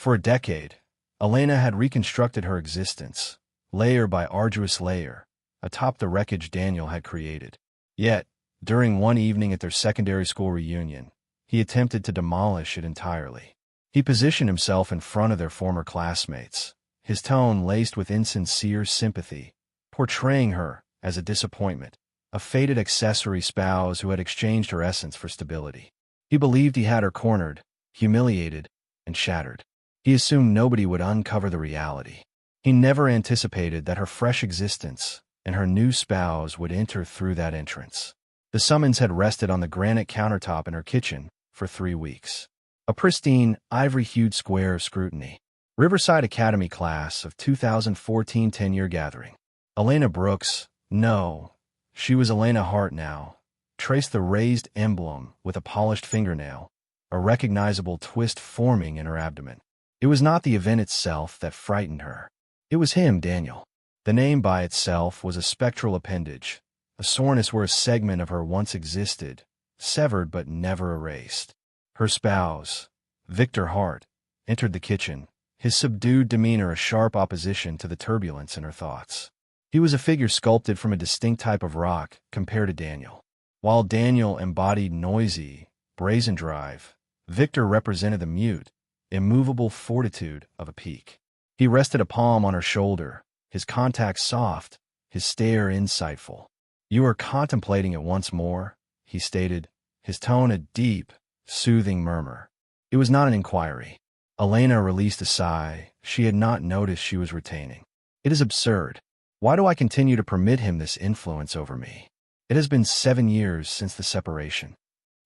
For a decade, Elena had reconstructed her existence, layer by arduous layer, atop the wreckage Daniel had created. Yet, during one evening at their secondary school reunion, he attempted to demolish it entirely. He positioned himself in front of their former classmates, his tone laced with insincere sympathy, portraying her as a disappointment, a faded accessory spouse who had exchanged her essence for stability. He believed he had her cornered, humiliated, and shattered. He assumed nobody would uncover the reality. He never anticipated that her fresh existence and her new spouse would enter through that entrance. The summons had rested on the granite countertop in her kitchen for 3 weeks. A pristine, ivory-hued square of scrutiny. Riverside Academy class of 2014 10-year gathering. Elena Brooks, no, she was Elena Hart now, traced the raised emblem with a polished fingernail, a recognizable twist forming in her abdomen. It was not the event itself that frightened her. It was him, Daniel. The name by itself was a spectral appendage, a soreness where a segment of her once existed, severed but never erased. Her spouse, Victor Hart, entered the kitchen, his subdued demeanor a sharp opposition to the turbulence in her thoughts. He was a figure sculpted from a distinct type of rock compared to Daniel. While Daniel embodied noisy, brazen drive, Victor represented the mute, immovable fortitude of a peak. He rested a palm on her shoulder, his contact soft, his stare insightful. "You are contemplating it once more," he stated, his tone a deep, soothing murmur. It was not an inquiry. Elena released a sigh she had not noticed she was retaining. "It is absurd. Why do I continue to permit him this influence over me? It has been 7 years since the separation."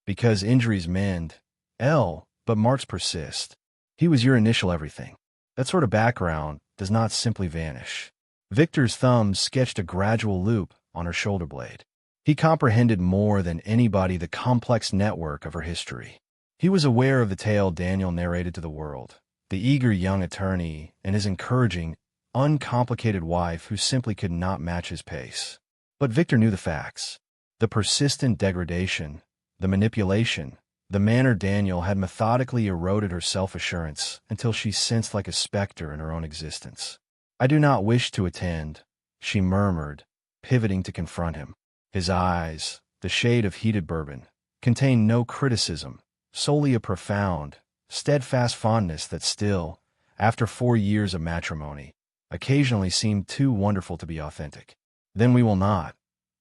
"Because injuries mend, but marks persist. He was your initial everything. That sort of background does not simply vanish." Victor's thumb sketched a gradual loop on her shoulder blade. He comprehended more than anybody the complex network of her history. He was aware of the tale Daniel narrated to the world, the eager young attorney and his encouraging, uncomplicated wife who simply could not match his pace. But Victor knew the facts. The persistent degradation, the manipulation, the manner Daniel had methodically eroded her self-assurance until she sensed like a specter in her own existence. "I do not wish to attend," she murmured, pivoting to confront him. His eyes, the shade of heated bourbon, contained no criticism, solely a profound, steadfast fondness that still, after 4 years of matrimony, occasionally seemed too wonderful to be authentic. "Then we will not,"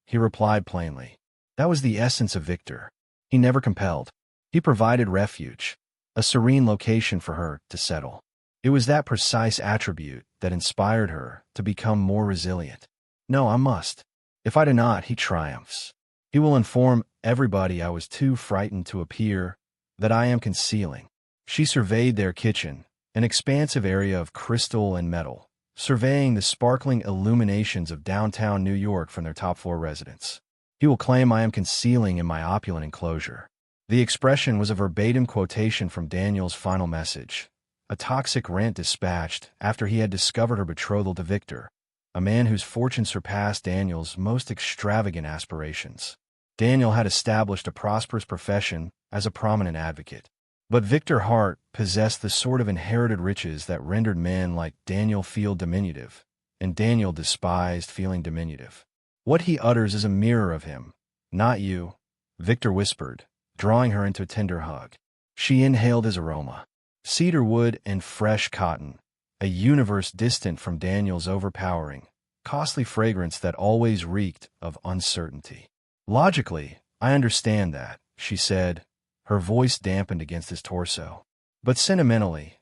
he replied plainly. That was the essence of Victor. He never compelled. He provided refuge, a serene location for her to settle. It was that precise attribute that inspired her to become more resilient. "No, I must. If I do not, he triumphs. He will inform everybody I was too frightened to appear, that I am concealing." She surveyed their kitchen, an expansive area of crystal and metal, surveying the sparkling illuminations of downtown New York from their top-floor residence. "He will claim I am concealing in my opulent enclosure." The expression was a verbatim quotation from Daniel's final message, a toxic rant dispatched after he had discovered her betrothal to Victor, a man whose fortune surpassed Daniel's most extravagant aspirations. Daniel had established a prosperous profession as a prominent advocate. But Victor Hart possessed the sort of inherited riches that rendered men like Daniel feel diminutive, and Daniel despised feeling diminutive. "What he utters is a mirror of him, not you," Victor whispered, drawing her into a tender hug. She inhaled his aroma. Cedar wood and fresh cotton, a universe distant from Daniel's overpowering, costly fragrance that always reeked of uncertainty. "Logically, I understand that," she said, her voice dampened against his torso. "But sentimentally,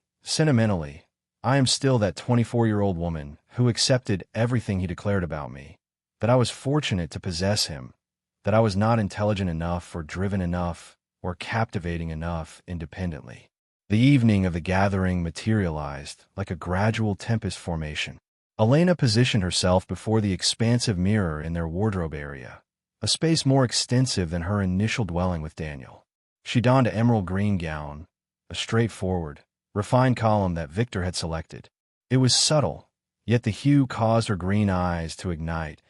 I am still that 24-year-old woman who accepted everything he declared about me, that I was fortunate to possess him, that I was not intelligent enough or driven enough or captivating enough independently." The evening of the gathering materialized like a gradual tempest formation. Elena positioned herself before the expansive mirror in their wardrobe area, a space more extensive than her initial dwelling with Daniel. She donned an emerald green gown, a straightforward, refined column that Victor had selected. It was subtle, yet the hue caused her green eyes to ignite,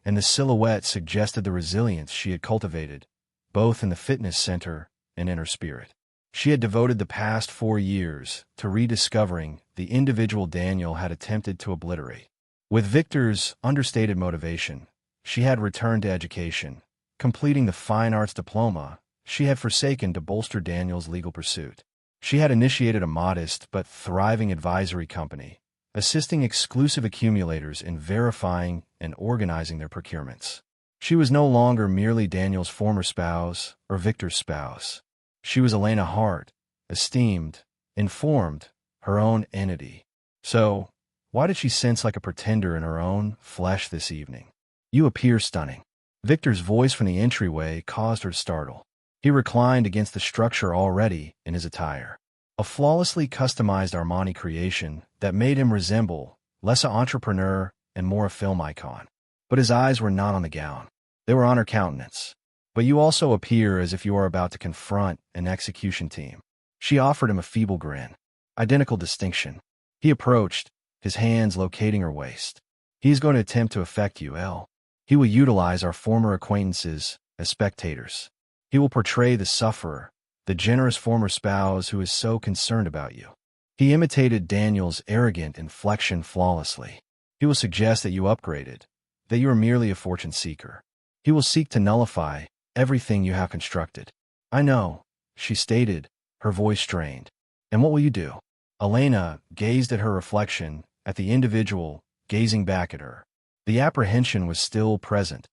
and the silhouette suggested the resilience she had cultivated, both in the fitness center and in her spirit. She had devoted the past 4 years to rediscovering the individual Daniel had attempted to obliterate. With Victor's understated motivation, she had returned to education, completing the fine arts diploma she had forsaken to bolster Daniel's legal pursuit. She had initiated a modest but thriving advisory company, assisting exclusive accumulators in verifying and organizing their procurements. She was no longer merely Daniel's former spouse or Victor's spouse. She was Elena Hart, esteemed, informed, her own entity. So, why did she sense like a pretender in her own flesh this evening? "You appear stunning." Victor's voice from the entryway caused her to startle. He reclined against the structure already in his attire. A flawlessly customized Armani creation that made him resemble less an entrepreneur and more a film icon. But his eyes were not on the gown. They were on her countenance. "But you also appear as if you are about to confront an execution team." She offered him a feeble grin. Identical distinction. He approached, his hands locating her waist. "He is going to attempt to affect you, Elle. He will utilize our former acquaintances as spectators. He will portray the sufferer, the generous former spouse who is so concerned about you." He imitated Daniel's arrogant inflection flawlessly. "He will suggest that you upgraded, that you are merely a fortune seeker. He will seek to nullify everything you have constructed." "I know," she stated, her voice strained. "And what will you do?" Elena gazed at her reflection, at the individual gazing back at her. The apprehension was still present,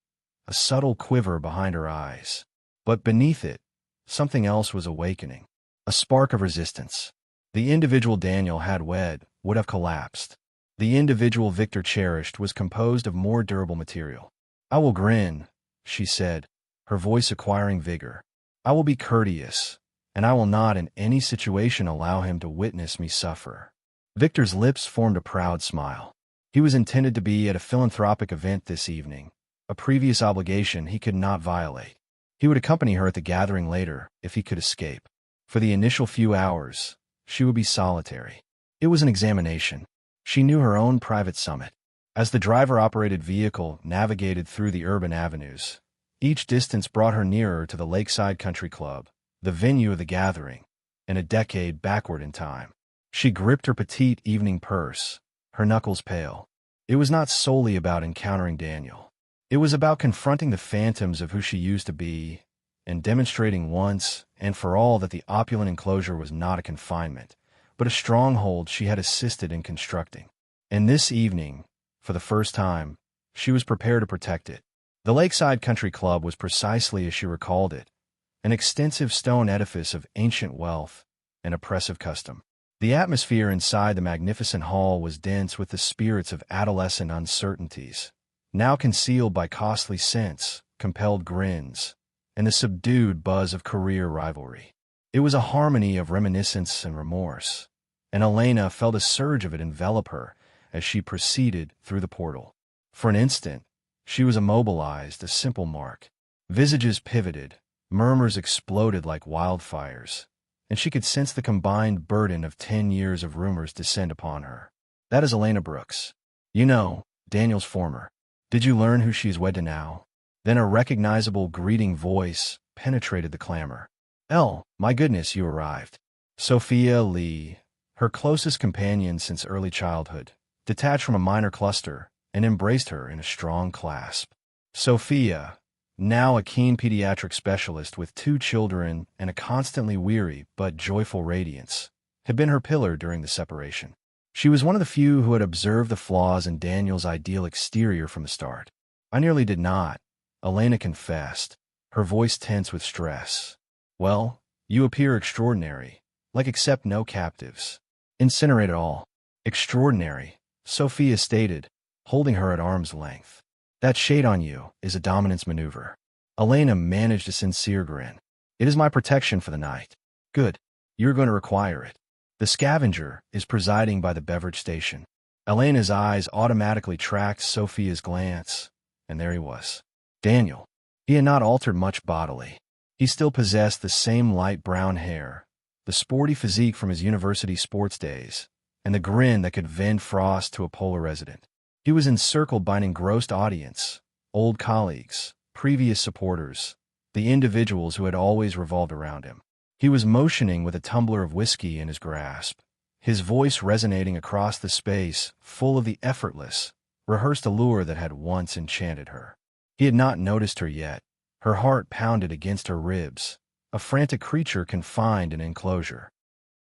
a subtle quiver behind her eyes. But beneath it, something else was awakening, a spark of resistance. The individual Daniel had wed would have collapsed. The individual Victor cherished was composed of more durable material. "I will grin," she said, her voice acquiring vigor. "I will be courteous, and I will not in any situation allow him to witness me suffer." Victor's lips formed a proud smile. He was intended to be at a philanthropic event this evening, a previous obligation he could not violate. He would accompany her at the gathering later if he could escape. For the initial few hours, she would be solitary. It was an examination. She knew her own private summit. As the driver-operated vehicle navigated through the urban avenues, each distance brought her nearer to the Lakeside Country Club, the venue of the gathering, and a decade backward in time. She gripped her petite evening purse, her knuckles pale. It was not solely about encountering Daniel. It was about confronting the phantoms of who she used to be and demonstrating once and for all that the opulent enclosure was not a confinement, but a stronghold she had assisted in constructing. And this evening, for the first time, she was prepared to protect it. The Lakeside Country Club was precisely as she recalled it, an extensive stone edifice of ancient wealth and oppressive custom. The atmosphere inside the magnificent hall was dense with the spirits of adolescent uncertainties, now concealed by costly scents, compelled grins, and the subdued buzz of career rivalry. It was a harmony of reminiscence and remorse, and Elena felt a surge of it envelop her as she proceeded through the portal. For an instant, she was immobilized, a simple mark. Visages pivoted, murmurs exploded like wildfires, and she could sense the combined burden of 10 years of rumors descend upon her. "That is Elena Brooks. You know, Daniel's former. Did you learn who she is wed to now?" Then a recognizable greeting voice penetrated the clamor. "Elle, my goodness, you arrived." Sophia Lee, her closest companion since early childhood, detached from a minor cluster and embraced her in a strong clasp. Sophia, now a keen pediatric specialist with 2 children and a constantly weary but joyful radiance, had been her pillar during the separation. She was one of the few who had observed the flaws in Daniel's ideal exterior from the start. "I nearly did not," Elena confessed, her voice tense with stress. "Well, you appear extraordinary, like accept no captives. Incinerate it all." "Extraordinary," Sophia stated, holding her at arm's length. "That shade on you is a dominance maneuver." Elena managed a sincere grin. "It is my protection for the night." "Good. You're going to require it." The scavenger is presiding by the beverage station. Elena's eyes automatically tracked Sophia's glance, and there he was. Daniel. He had not altered much bodily. He still possessed the same light brown hair, the sporty physique from his university sports days, and the grin that could vend frost to a polar resident. He was encircled by an engrossed audience, old colleagues, previous supporters, the individuals who had always revolved around him. He was motioning with a tumbler of whiskey in his grasp, his voice resonating across the space, full of the effortless, rehearsed allure that had once enchanted her. He had not noticed her yet. Her heart pounded against her ribs, a frantic creature confined in an enclosure.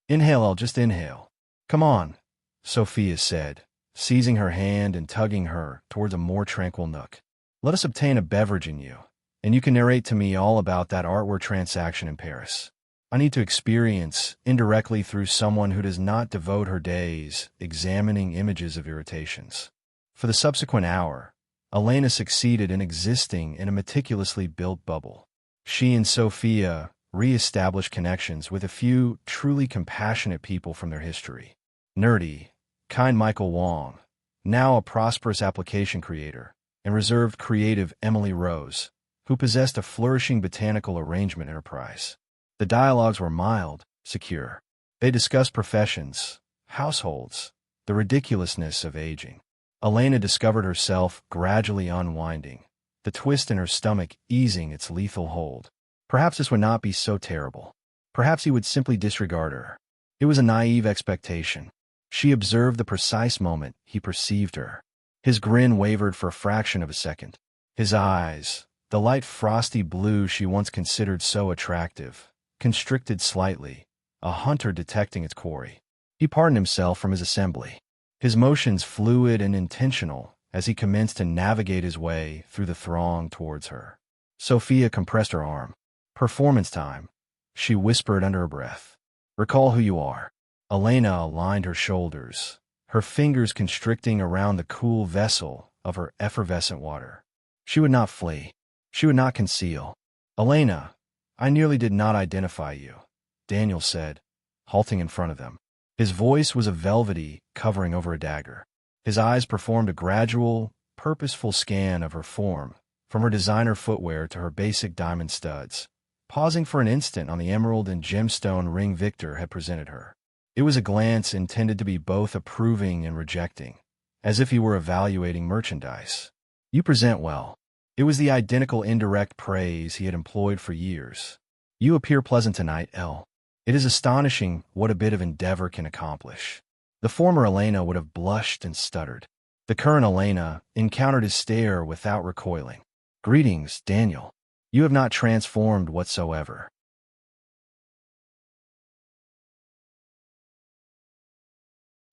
"Inhale, I'll just inhale." "Come on," Sophia said, seizing her hand and tugging her towards a more tranquil nook. "Let us obtain a beverage in you, and you can narrate to me all about that artwork transaction in Paris. I need to experience, indirectly through someone who does not devote her days examining images of irritations." For the subsequent hour, Elena succeeded in existing in a meticulously built bubble. She and Sophia re-established connections with a few truly compassionate people from their history. Nerdy, kind Michael Wong, now a prosperous application creator, and reserved creative Emily Rose, who possessed a flourishing botanical arrangement enterprise. The dialogues were mild, secure. They discussed professions, households, the ridiculousness of aging. Elena discovered herself gradually unwinding, the twist in her stomach easing its lethal hold. Perhaps this would not be so terrible. Perhaps he would simply disregard her. It was a naive expectation. She observed the precise moment he perceived her. His grin wavered for a fraction of a second. His eyes, the light frosty blue she once considered so attractive, constricted slightly, a hunter detecting its quarry. He pardoned himself from his assembly. His motions fluid and intentional as he commenced to navigate his way through the throng towards her. Sophia compressed her arm. "Performance time," she whispered under her breath. "Recall who you are." Elena aligned her shoulders, her fingers constricting around the cool vessel of her effervescent water. She would not flee. She would not conceal. "Elena, I nearly did not identify you," Daniel said, halting in front of them. His voice was a velvety covering over a dagger. His eyes performed a gradual, purposeful scan of her form, from her designer footwear to her basic diamond studs, pausing for an instant on the emerald and gemstone ring Victor had presented her. It was a glance intended to be both approving and rejecting, as if he were evaluating merchandise. "You present well." It was the identical indirect praise he had employed for years. "You appear pleasant tonight, Elle." It is astonishing what a bit of endeavor can accomplish. The former Elena would have blushed and stuttered. The current Elena encountered his stare without recoiling. "Greetings, Daniel. You have not transformed whatsoever."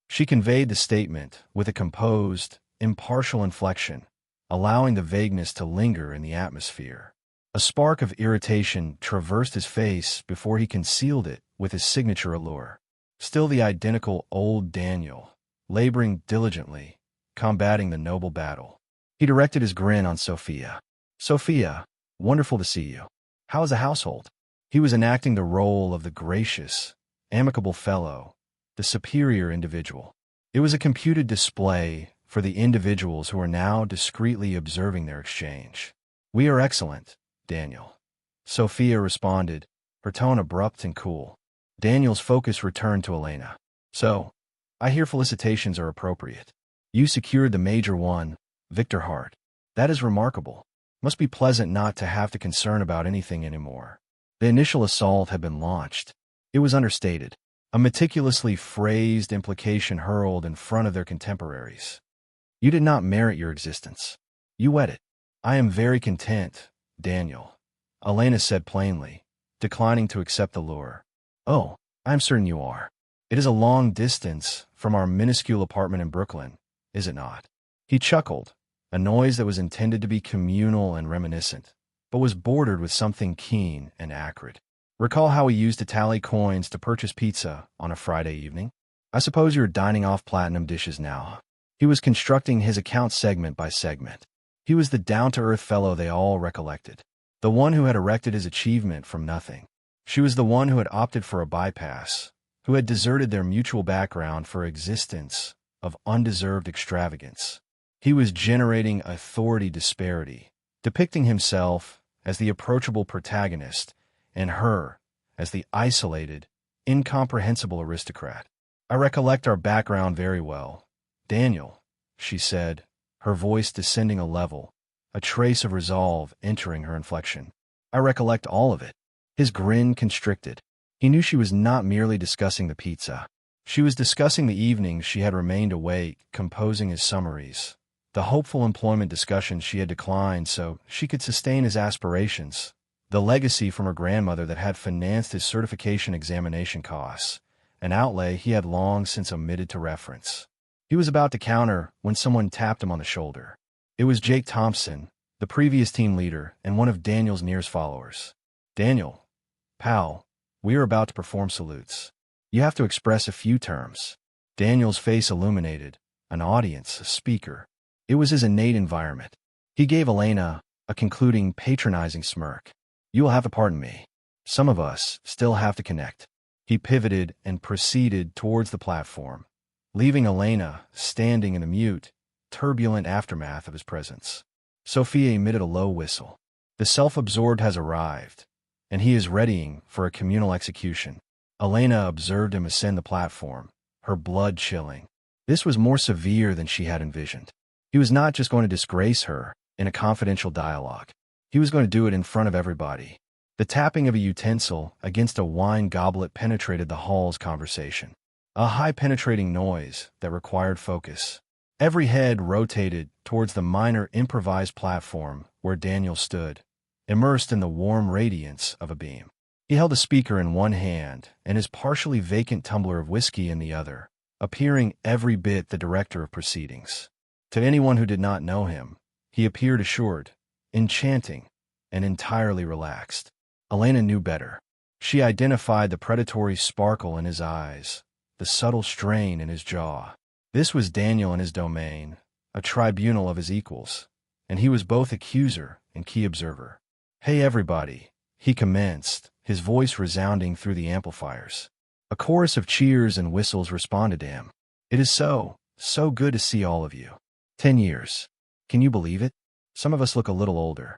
She conveyed the statement with a composed, impartial inflection, allowing the vagueness to linger in the atmosphere. A spark of irritation traversed his face before he concealed it with his signature allure. Still the identical old Daniel, laboring diligently, combating the noble battle. He directed his grin on Sophia. "Sophia, wonderful to see you. How is the household?" He was enacting the role of the gracious, amicable fellow, the superior individual. It was a computed display for the individuals who were now discreetly observing their exchange. "We are excellent, Daniel," Sophia responded, her tone abrupt and cool. Daniel's focus returned to Elena. "So, I hear felicitations are appropriate. You secured the major one, Victor Hart. That is remarkable. Must be pleasant not to have to concern about anything anymore." The initial assault had been launched. It was understated, a meticulously phrased implication hurled in front of their contemporaries. "You did not merit your existence. You wed it." "I am very content, Daniel," Elena said plainly, declining to accept the lure. "Oh, I am certain you are. It is a long distance from our minuscule apartment in Brooklyn, is it not?" He chuckled, a noise that was intended to be communal and reminiscent, but was bordered with something keen and acrid. "Recall how we used to tally coins to purchase pizza on a Friday evening? I suppose you're dining off platinum dishes now." He was constructing his account segment by segment. He was the down-to-earth fellow they all recollected, the one who had erected his achievement from nothing. She was the one who had opted for a bypass, who had deserted their mutual background for existence of undeserved extravagance. He was generating authority disparity, depicting himself as the approachable protagonist and her as the isolated, incomprehensible aristocrat. "I recollect our background very well, Daniel," she said, her voice descending a level, a trace of resolve entering her inflection. "I recollect all of it." His grin constricted. He knew she was not merely discussing the pizza. She was discussing the evenings she had remained awake, composing his summaries, the hopeful employment discussions she had declined so she could sustain his aspirations, the legacy from her grandmother that had financed his certification examination costs, an outlay he had long since omitted to reference. He was about to counter when someone tapped him on the shoulder. It was Jake Thompson, the previous team leader and one of Daniel's nearest followers. "Daniel, pal, we are about to perform salutes. You have to express a few terms." Daniel's face illuminated, an audience, a speaker. It was his innate environment. He gave Elena a concluding, patronizing smirk. "You will have to pardon me. Some of us still have to connect." He pivoted and proceeded towards the platform, leaving Elena standing in the mute, turbulent aftermath of his presence. Sophia emitted a low whistle. The self-absorbed has arrived, and he is readying for a communal execution. Elena observed him ascend the platform, her blood chilling. This was more severe than she had envisioned. He was not just going to disgrace her in a confidential dialogue. He was going to do it in front of everybody. The tapping of a utensil against a wine goblet penetrated the hall's conversation. A high penetrating noise that required focus. Every head rotated towards the minor improvised platform where Daniel stood, immersed in the warm radiance of a beam. He held a speaker in one hand and his partially vacant tumbler of whiskey in the other, appearing every bit the director of proceedings. To anyone who did not know him, he appeared assured, enchanting, and entirely relaxed. Elena knew better. She identified the predatory sparkle in his eyes, the subtle strain in his jaw. This was Daniel in his domain, a tribunal of his equals, and he was both accuser and key observer. "Hey everybody," he commenced, his voice resounding through the amplifiers. A chorus of cheers and whistles responded to him. "It is so good to see all of you. 10 years. Can you believe it? Some of us look a little older."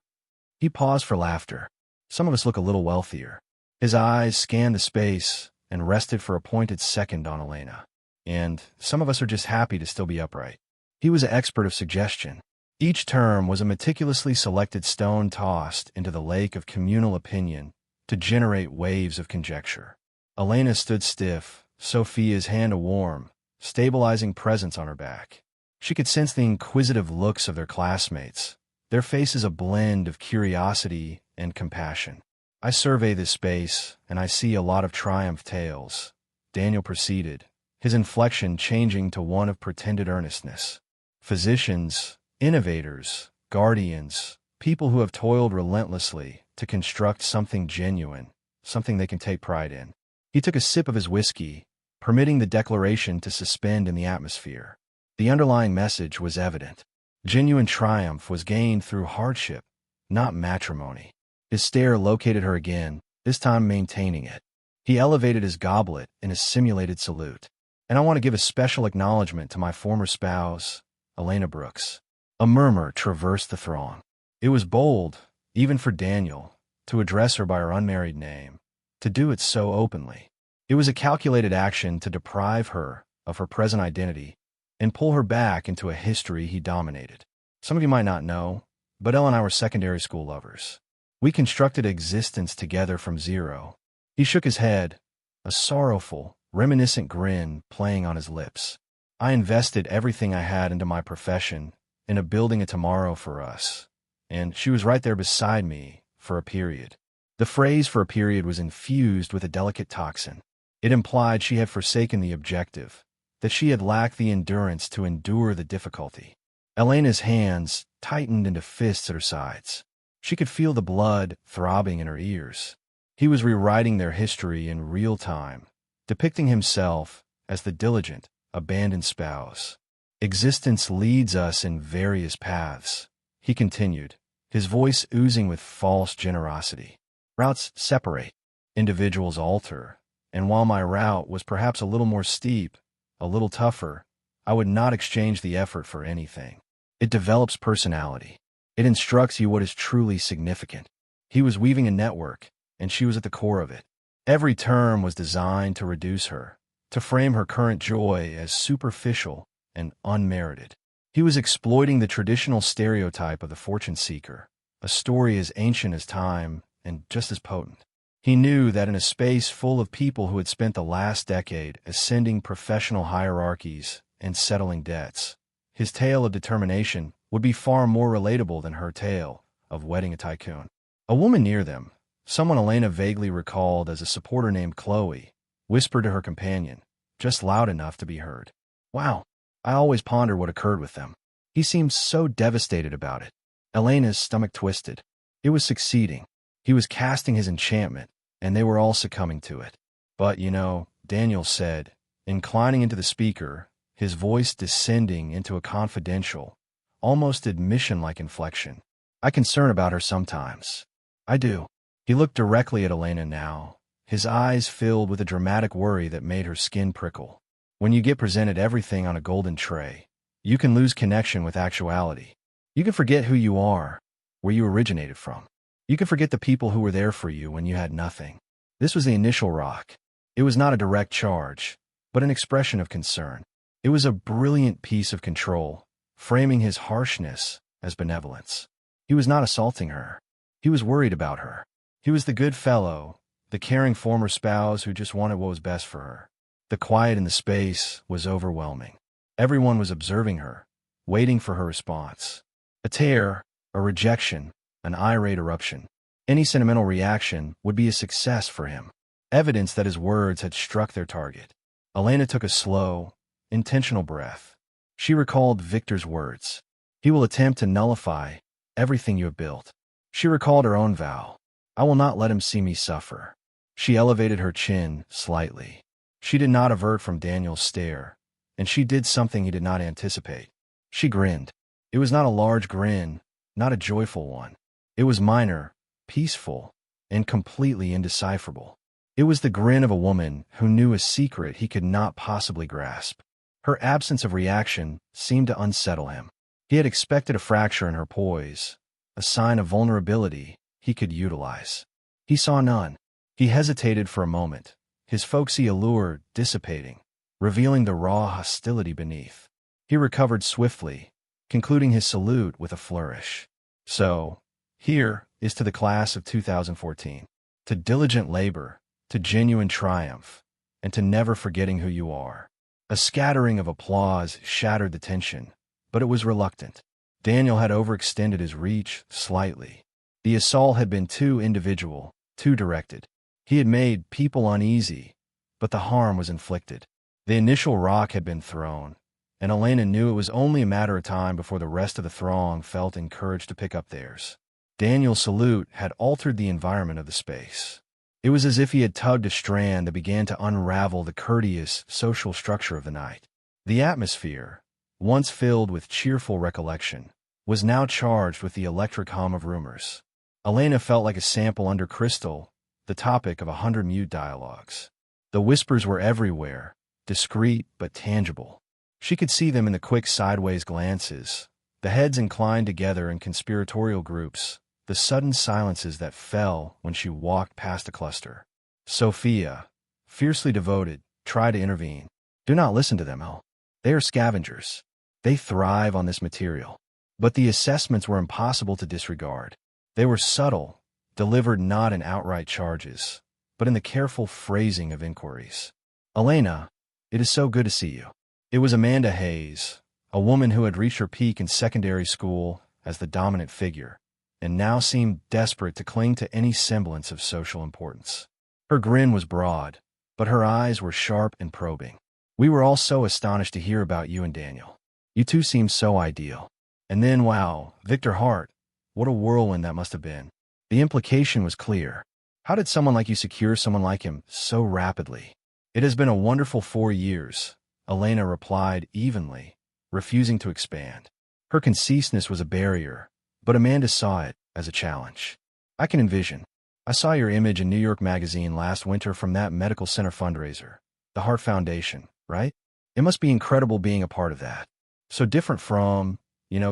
He paused for laughter. "Some of us look a little wealthier." His eyes scanned the space and rested for a pointed second on Elena. "And some of us are just happy to still be upright." He was an expert of suggestion. Each term was a meticulously selected stone tossed into the lake of communal opinion to generate waves of conjecture. Elena stood stiff, Sophia's hand a warm, stabilizing presence on her back. She could sense the inquisitive looks of their classmates, their faces a blend of curiosity and compassion. "I survey this space, and I see a lot of triumph tales," Daniel proceeded, his inflection changing to one of pretended earnestness. "Physicians, innovators, guardians, people who have toiled relentlessly to construct something genuine, something they can take pride in." He took a sip of his whiskey, permitting the declaration to suspend in the atmosphere. The underlying message was evident. Genuine triumph was gained through hardship, not matrimony. His stare located her again, this time maintaining it. He elevated his goblet in a simulated salute. "And I want to give a special acknowledgement to my former spouse, Elena Brooks." A murmur traversed the throng. It was bold, even for Daniel, to address her by her unmarried name, to do it so openly. It was a calculated action to deprive her of her present identity and pull her back into a history he dominated. Some of you might not know, but Elle and I were secondary school lovers. We constructed existence together from zero. He shook his head, a sorrowful, reminiscent grin playing on his lips. "I invested everything I had into my profession, into building a tomorrow for us, and she was right there beside me for a period." The phrase "for a period" was infused with a delicate toxin. It implied she had forsaken the objective, that she had lacked the endurance to endure the difficulty. Elena's hands tightened into fists at her sides. She could feel the blood throbbing in her ears. He was rewriting their history in real time, depicting himself as the diligent, abandoned spouse. "Existence leads us in various paths," he continued, his voice oozing with false generosity. "Routes separate, individuals alter, and while my route was perhaps a little more steep, a little tougher, I would not exchange the effort for anything. It develops personality. It instructs you what is truly significant." He was weaving a network, and she was at the core of it. Every term was designed to reduce her, to frame her current joy as superficial and unmerited. He was exploiting the traditional stereotype of the fortune seeker, a story as ancient as time and just as potent. He knew that in a space full of people who had spent the last decade ascending professional hierarchies and settling debts, his tale of determination would be far more relatable than her tale of wedding a tycoon. A woman near them, someone Elena vaguely recalled as a supporter named Chloe, whispered to her companion, just loud enough to be heard, "Wow, I always ponder what occurred with them. He seemed so devastated about it." Elena's stomach twisted. It was succeeding. He was casting his enchantment, and they were all succumbing to it. "But, Daniel said, inclining into the speaker, his voice descending into a confidential, almost admission-like inflection, "I concern about her sometimes. I do." He looked directly at Elena now, his eyes filled with a dramatic worry that made her skin prickle. When you get presented everything on a golden tray, you can lose connection with actuality. You can forget who you are, where you originated from. You can forget the people who were there for you when you had nothing. This was the initial rock. It was not a direct charge, but an expression of concern. It was a brilliant piece of control, framing his harshness as benevolence. He was not assaulting her. He was worried about her. He was the good fellow, the caring former spouse who just wanted what was best for her. The quiet in the space was overwhelming. Everyone was observing her, waiting for her response. A tear, a rejection, an irate eruption. Any sentimental reaction would be a success for him, evidence that his words had struck their target. Elena took a slow, intentional breath. She recalled Victor's words. "He will attempt to nullify everything you have built." She recalled her own vow. "I will not let him see me suffer." She elevated her chin slightly. She did not avert from Daniel's stare, and she did something he did not anticipate. She grinned. It was not a large grin, not a joyful one. It was minor, peaceful, and completely indecipherable. It was the grin of a woman who knew a secret he could not possibly grasp. Her absence of reaction seemed to unsettle him. He had expected a fracture in her poise, a sign of vulnerability he could utilize. He saw none. He hesitated for a moment, his folksy allure dissipating, revealing the raw hostility beneath. He recovered swiftly, concluding his salute with a flourish. "So, here is to the class of 2014, to diligent labor, to genuine triumph, and to never forgetting who you are." A scattering of applause shattered the tension, but it was reluctant. Daniel had overextended his reach slightly. The assault had been too individual, too directed. He had made people uneasy, but the harm was inflicted. The initial rock had been thrown, and Elena knew it was only a matter of time before the rest of the throng felt encouraged to pick up theirs. Daniel's salute had altered the environment of the space. It was as if he had tugged a strand that began to unravel the courteous, social structure of the night. The atmosphere, once filled with cheerful recollection, was now charged with the electric hum of rumors. Elena felt like a sample under crystal, the topic of 100 mute dialogues. The whispers were everywhere, discreet but tangible. She could see them in the quick sideways glances, the heads inclined together in conspiratorial groups, the sudden silences that fell when she walked past a cluster. Sophia, fiercely devoted, tried to intervene. "Do not listen to them, El. They are scavengers. They thrive on this material." But the assessments were impossible to disregard. They were subtle, delivered not in outright charges, but in the careful phrasing of inquiries. "Elena, it is so good to see you." It was Amanda Hayes, a woman who had reached her peak in secondary school as the dominant figure, and now seemed desperate to cling to any semblance of social importance. Her grin was broad, but her eyes were sharp and probing. "We were all so astonished to hear about you and Daniel. You two seem so ideal. And then, wow, Victor Hart, what a whirlwind that must have been." The implication was clear. How did someone like you secure someone like him so rapidly? "It has been a wonderful 4 years," Elena replied evenly, refusing to expand. Her conciseness was a barrier, but Amanda saw it as a challenge. "I can envision. I saw your image in New York Magazine last winter from that medical center fundraiser, the Hart Foundation, right? It must be incredible being a part of that. So different from,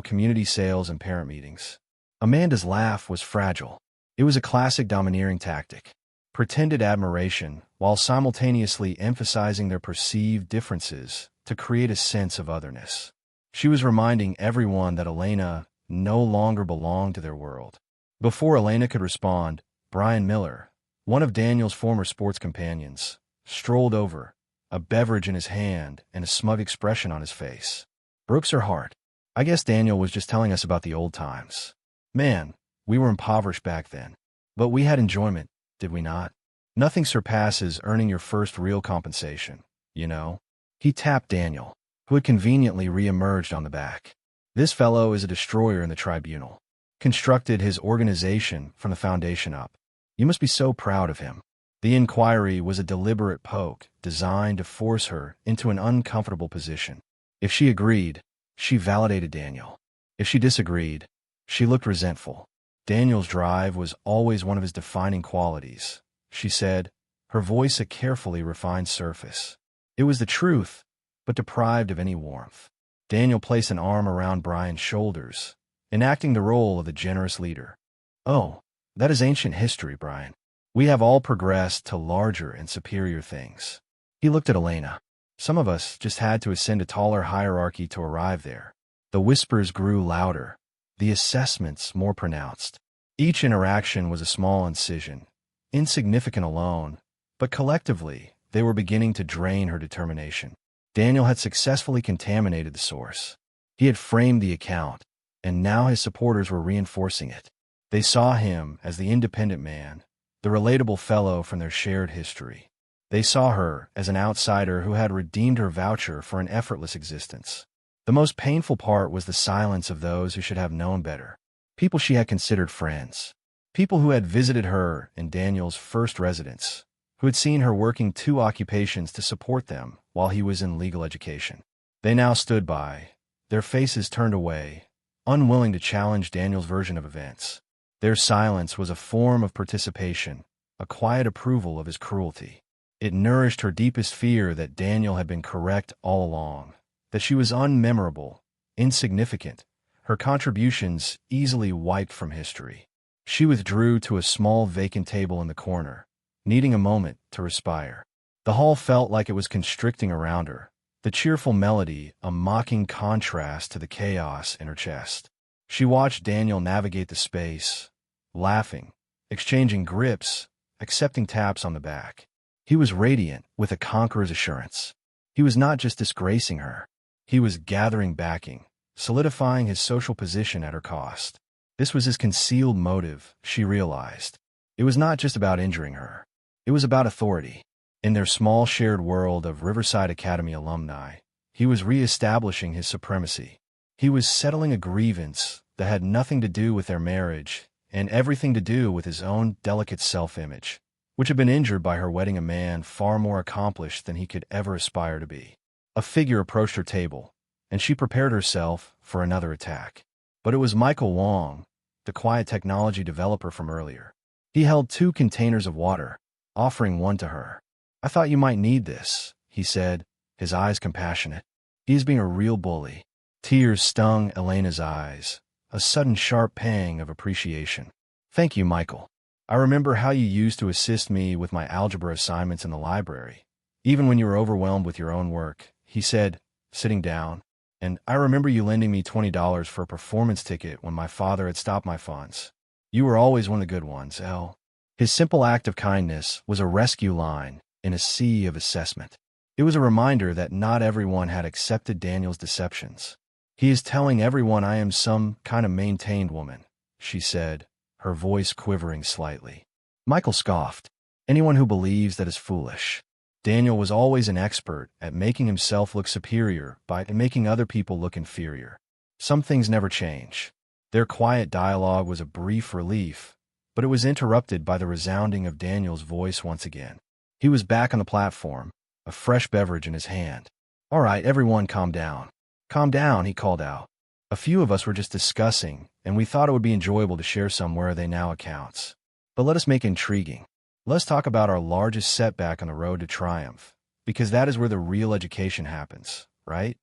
community sales and parent meetings." Amanda's laugh was fragile. It was a classic domineering tactic. Pretended admiration, while simultaneously emphasizing their perceived differences to create a sense of otherness. She was reminding everyone that Elena no longer belonged to their world. Before Elena could respond, Brian Miller, One of Daniel's former sports companions strolled over, a beverage in his hand and a smug expression on his face. "Brooks or Hart?" I guess Daniel was just telling us about the old times. Man, we were impoverished back then. But we had enjoyment, did we not? Nothing surpasses earning your first real compensation, you know? He tapped Daniel, who had conveniently re-emerged on the back. "This fellow is a destroyer in the tribunal. Constructed his organization from the foundation up. You must be so proud of him." The inquiry was a deliberate poke designed to force her into an uncomfortable position. If she agreed, she validated Daniel. If she disagreed, she looked resentful. Daniel's drive was always one of his defining qualities, she said, her voice a carefully refined surface. It was the truth, but deprived of any warmth. Daniel placed an arm around Brian's shoulders, enacting the role of the generous leader. "Oh, that is ancient history, Brian. We have all progressed to larger and superior things." He looked at Elena. "Some of us just had to ascend a taller hierarchy to arrive there." The whispers grew louder, the assessments more pronounced. Each interaction was a small incision, insignificant alone, but collectively they were beginning to drain her determination. Daniel had successfully contaminated the source. He had framed the account, and now his supporters were reinforcing it. They saw him as the independent man, the relatable fellow from their shared history. They saw her as an outsider who had redeemed her voucher for an effortless existence. The most painful part was the silence of those who should have known better. People she had considered friends. People who had visited her in Daniel's first residence, who had seen her working 2 occupations to support them while he was in legal education. They now stood by, their faces turned away, unwilling to challenge Daniel's version of events. Their silence was a form of participation, a quiet approval of his cruelty. It nourished her deepest fear that Daniel had been correct all along, that she was unmemorable, insignificant, her contributions easily wiped from history. She withdrew to a small vacant table in the corner, needing a moment to respire. The hall felt like it was constricting around her, the cheerful melody a mocking contrast to the chaos in her chest. She watched Daniel navigate the space, laughing, exchanging grips, accepting taps on the back. He was radiant with a conqueror's assurance. He was not just disgracing her. He was gathering backing, solidifying his social position at her cost. This was his concealed motive, she realized. It was not just about injuring her. It was about authority. In their small shared world of Riverside Academy alumni, he was reestablishing his supremacy. He was settling a grievance that had nothing to do with their marriage and everything to do with his own delicate self-image, which had been injured by her wedding a man far more accomplished than he could ever aspire to be. A figure approached her table, and she prepared herself for another attack. But it was Michael Wong, the quiet technology developer from earlier. He held 2 containers of water, offering one to her. "I thought you might need this," he said, his eyes compassionate. He is being a real bully. Tears stung Elena's eyes, a sudden sharp pang of appreciation. "Thank you, Michael. I remember how you used to assist me with my algebra assignments in the library, even when you were overwhelmed with your own work," he said, sitting down. "And I remember you lending me $20 for a performance ticket when my father had stopped my funds. You were always one of the good ones, El." His simple act of kindness was a rescue line in a sea of assessment. It was a reminder that not everyone had accepted Daniel's deceptions. "He is telling everyone I am some kind of maintained woman," she said, her voice quivering slightly. Michael scoffed. "Anyone who believes that is foolish." Daniel was always an expert at making himself look superior by making other people look inferior. Some things never change. Their quiet dialogue was a brief relief, but it was interrupted by the resounding of Daniel's voice once again. He was back on the platform, a fresh beverage in his hand. "All right, everyone calm down. Calm down," he called out. "A few of us were just discussing, and we thought it would be enjoyable to share some where they now accounts. But let us make it intriguing. Let's talk about our largest setback on the road to triumph, because that is where the real education happens, right?"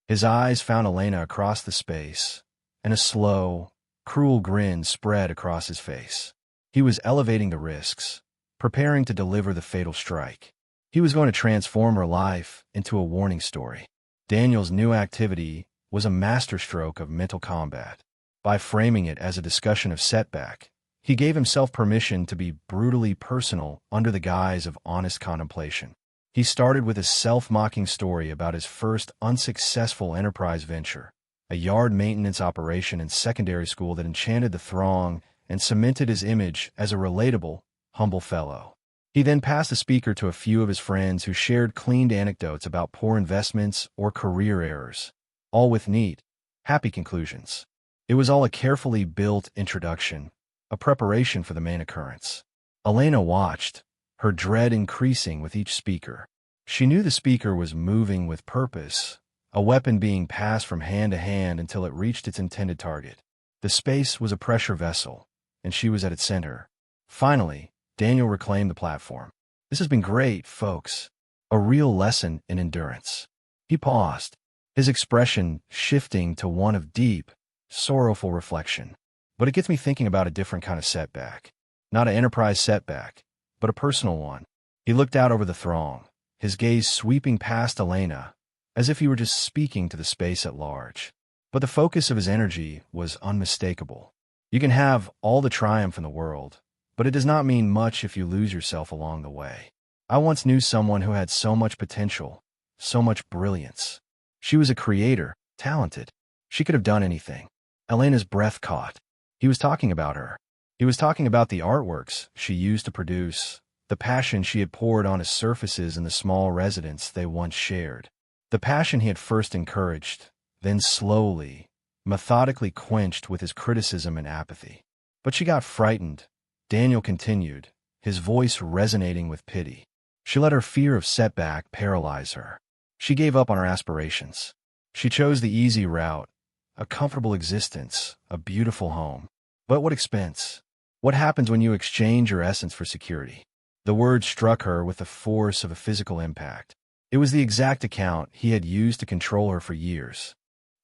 His eyes found Elena across the space, and a slow, cruel grin spread across his face. He was elevating the risks, preparing to deliver the fatal strike. He was going to transform her life into a warning story. Daniel's new activity was a masterstroke of mental combat. By framing it as a discussion of setback, He gave himself permission to be brutally personal under the guise of honest contemplation. He started with a self-mocking story about his first unsuccessful enterprise venture, a yard maintenance operation in secondary school that enchanted the throng and cemented his image as a relatable, humble fellow. He then passed the speaker to a few of his friends who shared cleaned anecdotes about poor investments or career errors, all with neat, happy conclusions. It was all a carefully built introduction, a preparation for the main occurrence. Elena watched, her dread increasing with each speaker. She knew the speaker was moving with purpose, a weapon being passed from hand to hand until it reached its intended target. The space was a pressure vessel, and she was at its center. Finally, Daniel reclaimed the platform. "This has been great, folks. A real lesson in endurance." He paused, his expression shifting to one of deep, sorrowful reflection. "But it gets me thinking about a different kind of setback. Not an enterprise setback, but a personal one." He looked out over the throng, his gaze sweeping past Elena, as if he were just speaking to the space at large. But the focus of his energy was unmistakable. You can have all the triumph in the world, but it does not mean much if you lose yourself along the way. I once knew someone who had so much potential, so much brilliance. She was a creator, talented. She could have done anything. Elena's breath caught. He was talking about her. He was talking about the artworks she used to produce, the passion she had poured on his surfaces in the small residence they once shared. The passion he had first encouraged, then slowly, methodically quenched with his criticism and apathy. But she got frightened. Daniel continued, his voice resonating with pity. She let her fear of setback paralyze her. She gave up on her aspirations. She chose the easy route, a comfortable existence, a beautiful home. But at what expense? What happens when you exchange your essence for security? The word struck her with the force of a physical impact. It was the exact account he had used to control her for years.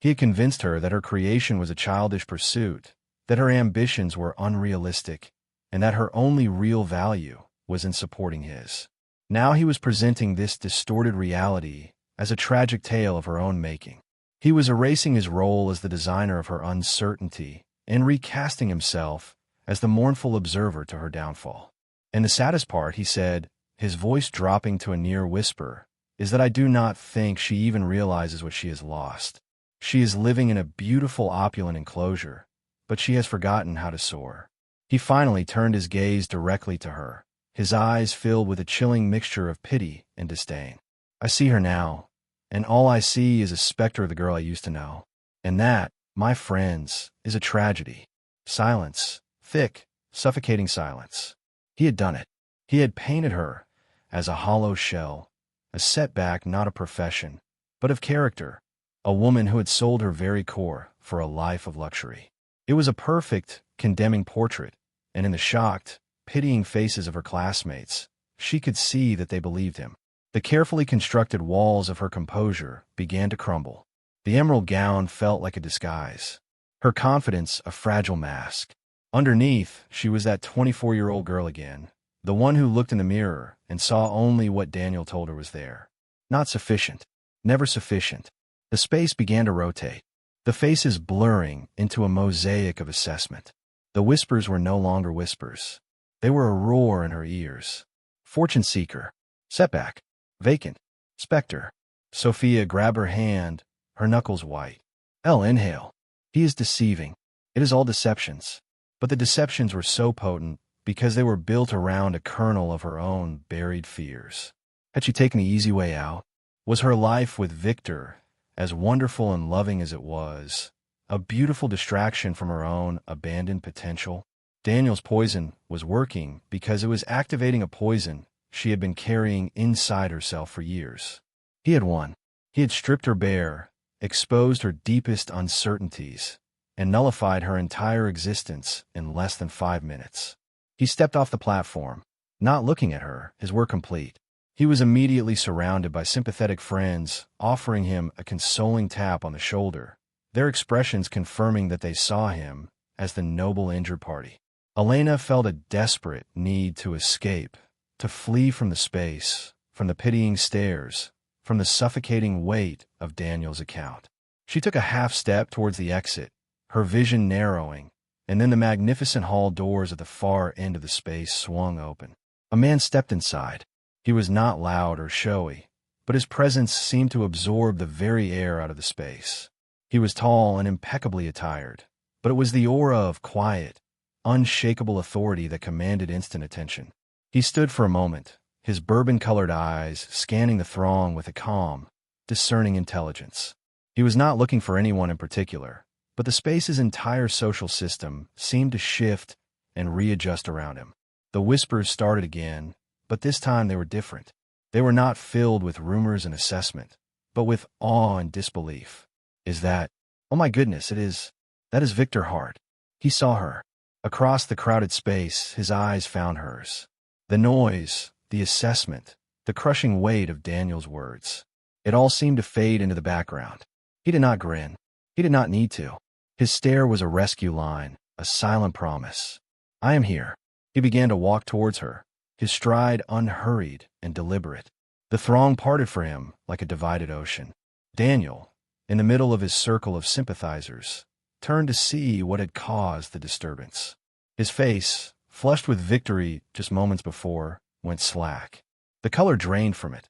He had convinced her that her creation was a childish pursuit, that her ambitions were unrealistic, and that her only real value was in supporting his. Now he was presenting this distorted reality as a tragic tale of her own making. He was erasing his role as the designer of her uncertainty and recasting himself as the mournful observer to her downfall. And the saddest part, he said, his voice dropping to a near whisper, is that I do not think she even realizes what she has lost. She is living in a beautiful, opulent enclosure, but she has forgotten how to soar. He finally turned his gaze directly to her, his eyes filled with a chilling mixture of pity and disdain. I see her now, and all I see is a specter of the girl I used to know. And that, my friends, is a tragedy. Silence, thick, suffocating silence. He had done it. He had painted her as a hollow shell, a setback not of profession, but of character, a woman who had sold her very core for a life of luxury. It was a perfect, condemning portrait, and in the shocked, pitying faces of her classmates, she could see that they believed him. The carefully constructed walls of her composure began to crumble. The emerald gown felt like a disguise, her confidence a fragile mask. Underneath, she was that 24-year-old girl again, the one who looked in the mirror and saw only what Daniel told her was there. Not sufficient. Never sufficient. The space began to rotate, the faces blurring into a mosaic of assessment. The whispers were no longer whispers. They were a roar in her ears. Fortune seeker. Setback. Vacant. Specter. Sophia grabbed her hand, her knuckles white. Inhale. He is deceiving. It is all deceptions. But the deceptions were so potent because they were built around a kernel of her own buried fears. Had she taken the easy way out? Was her life with Victor, as wonderful and loving as it was, a beautiful distraction from her own abandoned potential? Daniel's poison was working because it was activating a poison she had been carrying inside herself for years. He had won. He had stripped her bare, exposed her deepest uncertainties, and nullified her entire existence in less than 5 minutes. He stepped off the platform, not looking at her, his work complete. He was immediately surrounded by sympathetic friends, offering him a consoling tap on the shoulder, their expressions confirming that they saw him as the noble injured party. Elena felt a desperate need to escape, to flee from the space, from the pitying stares, from the suffocating weight of Daniel's account. She took a half step towards the exit, her vision narrowing, and then the magnificent hall doors at the far end of the space swung open. A man stepped inside. He was not loud or showy, but his presence seemed to absorb the very air out of the space. He was tall and impeccably attired, but it was the aura of quiet, unshakable authority that commanded instant attention. He stood for a moment, his bourbon-colored eyes scanning the throng with a calm, discerning intelligence. He was not looking for anyone in particular, but the space's entire social system seemed to shift and readjust around him. The whispers started again, but this time they were different. They were not filled with rumors and assessment, but with awe and disbelief. Oh my goodness, that is Victor Hart. He saw her. Across the crowded space, his eyes found hers. The noise, the assessment, the crushing weight of Daniel's words. It all seemed to fade into the background. He did not grin. He did not need to. His stare was a rescue line, a silent promise. I am here. He began to walk towards her, his stride unhurried and deliberate. The throng parted for him like a divided ocean. Daniel, in the middle of his circle of sympathizers, turned to see what had caused the disturbance. His face, flushed with victory just moments before, went slack. The color drained from it,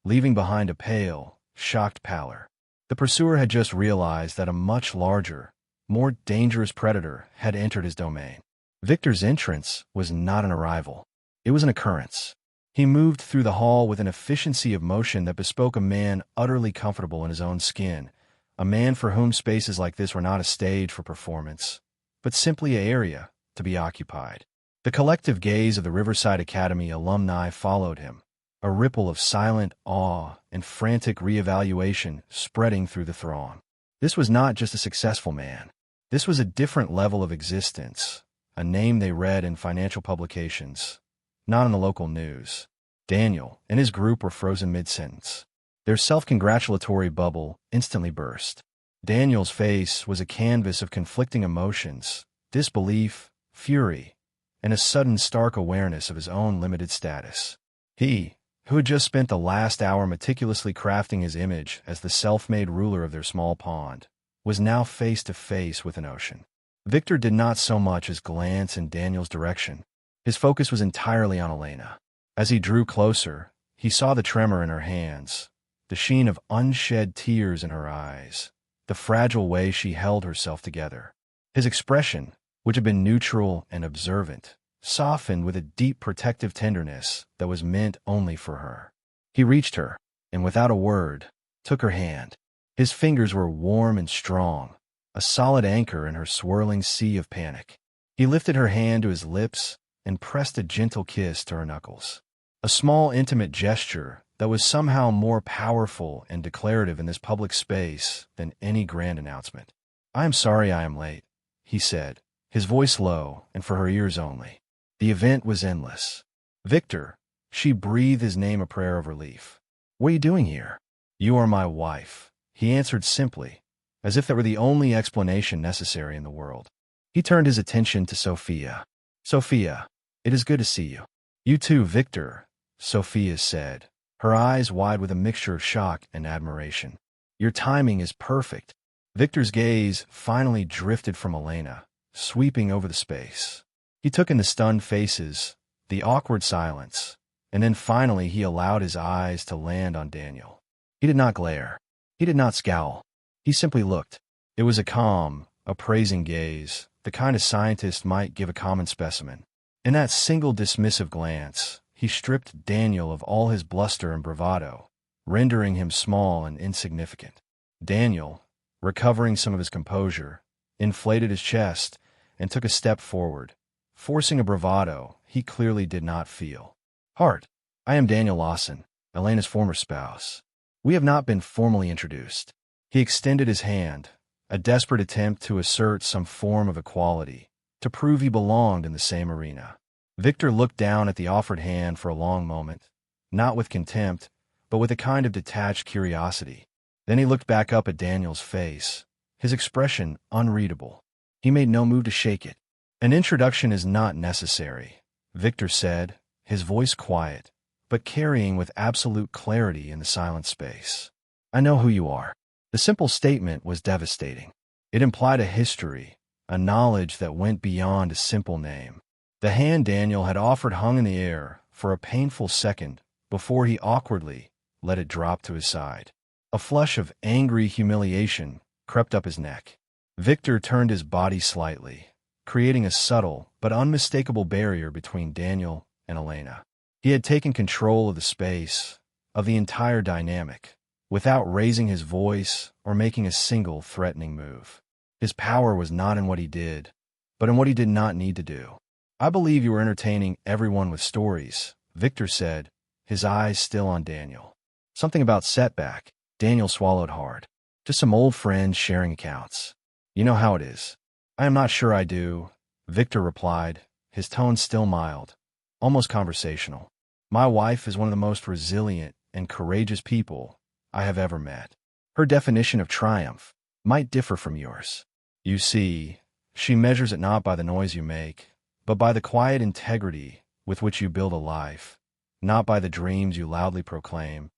leaving behind a pale, shocked pallor. The pursuer had just realized that a much larger, more dangerous predator had entered his domain. Victor's entrance was not an arrival. It was an occurrence. He moved through the hall with an efficiency of motion that bespoke a man utterly comfortable in his own skin, a man for whom spaces like this were not a stage for performance, but simply an area to be occupied. The collective gaze of the Riverside Academy alumni followed him, a ripple of silent awe and frantic reevaluation spreading through the throng. This was not just a successful man. This was a different level of existence, a name they read in financial publications, not in the local news. Daniel and his group were frozen mid-sentence. Their self-congratulatory bubble instantly burst. Daniel's face was a canvas of conflicting emotions, disbelief, fury, and a sudden stark awareness of his own limited status. He, who had just spent the last hour meticulously crafting his image as the self-made ruler of their small pond, was now face to face with an ocean. Victor did not so much as glance in Daniel's direction. His focus was entirely on Elena. As he drew closer, he saw the tremor in her hands, the sheen of unshed tears in her eyes, the fragile way she held herself together. His expression, which had been neutral and observant, softened with a deep protective tenderness that was meant only for her. He reached her, and without a word, took her hand. His fingers were warm and strong, a solid anchor in her swirling sea of panic. He lifted her hand to his lips and pressed a gentle kiss to her knuckles. A small, intimate gesture that was somehow more powerful and declarative in this public space than any grand announcement. "I am sorry I am late," he said, his voice low and for her ears only. The event was endless. "Victor," she breathed his name a prayer of relief. "What are you doing here?" "You are my wife," he answered simply, as if that were the only explanation necessary in the world. He turned his attention to Sophia. "Sophia, it is good to see you." "You too, Victor," Sophia said, her eyes wide with a mixture of shock and admiration. "Your timing is perfect." Victor's gaze finally drifted from Elena, sweeping over the space. He took in the stunned faces, the awkward silence, and then finally he allowed his eyes to land on Daniel. He did not glare. He did not scowl. He simply looked. It was a calm, appraising gaze, the kind a scientist might give a common specimen. In that single dismissive glance, he stripped Daniel of all his bluster and bravado, rendering him small and insignificant. Daniel, recovering some of his composure, inflated his chest and took a step forward, forcing a bravado he clearly did not feel. "Hart, I am Daniel Lawson, Elena's former spouse. We have not been formally introduced." He extended his hand, a desperate attempt to assert some form of equality, to prove he belonged in the same arena. Victor looked down at the offered hand for a long moment, not with contempt, but with a kind of detached curiosity. Then he looked back up at Daniel's face, his expression unreadable. He made no move to shake it. "An introduction is not necessary," Victor said, his voice quiet, but carrying with absolute clarity in the silent space. "I know who you are." The simple statement was devastating. It implied a history, a knowledge that went beyond a simple name. The hand Daniel had offered hung in the air for a painful second before he awkwardly let it drop to his side. A flush of angry humiliation crept up his neck. Victor turned his body slightly, creating a subtle but unmistakable barrier between Daniel and Elena. He had taken control of the space, of the entire dynamic, without raising his voice or making a single threatening move. His power was not in what he did, but in what he did not need to do. "I believe you were entertaining everyone with stories," Victor said, his eyes still on Daniel. "Something about setback." Daniel swallowed hard. "Just some old friends sharing accounts. You know how it is." "I am not sure I do," Victor replied, his tone still mild, almost conversational. "My wife is one of the most resilient and courageous people I have ever met. Her definition of triumph might differ from yours. You see, she measures it not by the noise you make, but by the quiet integrity with which you build a life, not by the dreams you loudly proclaim,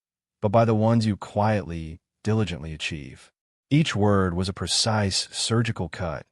but by the ones you quietly, diligently achieve." Each word was a precise, surgical cut,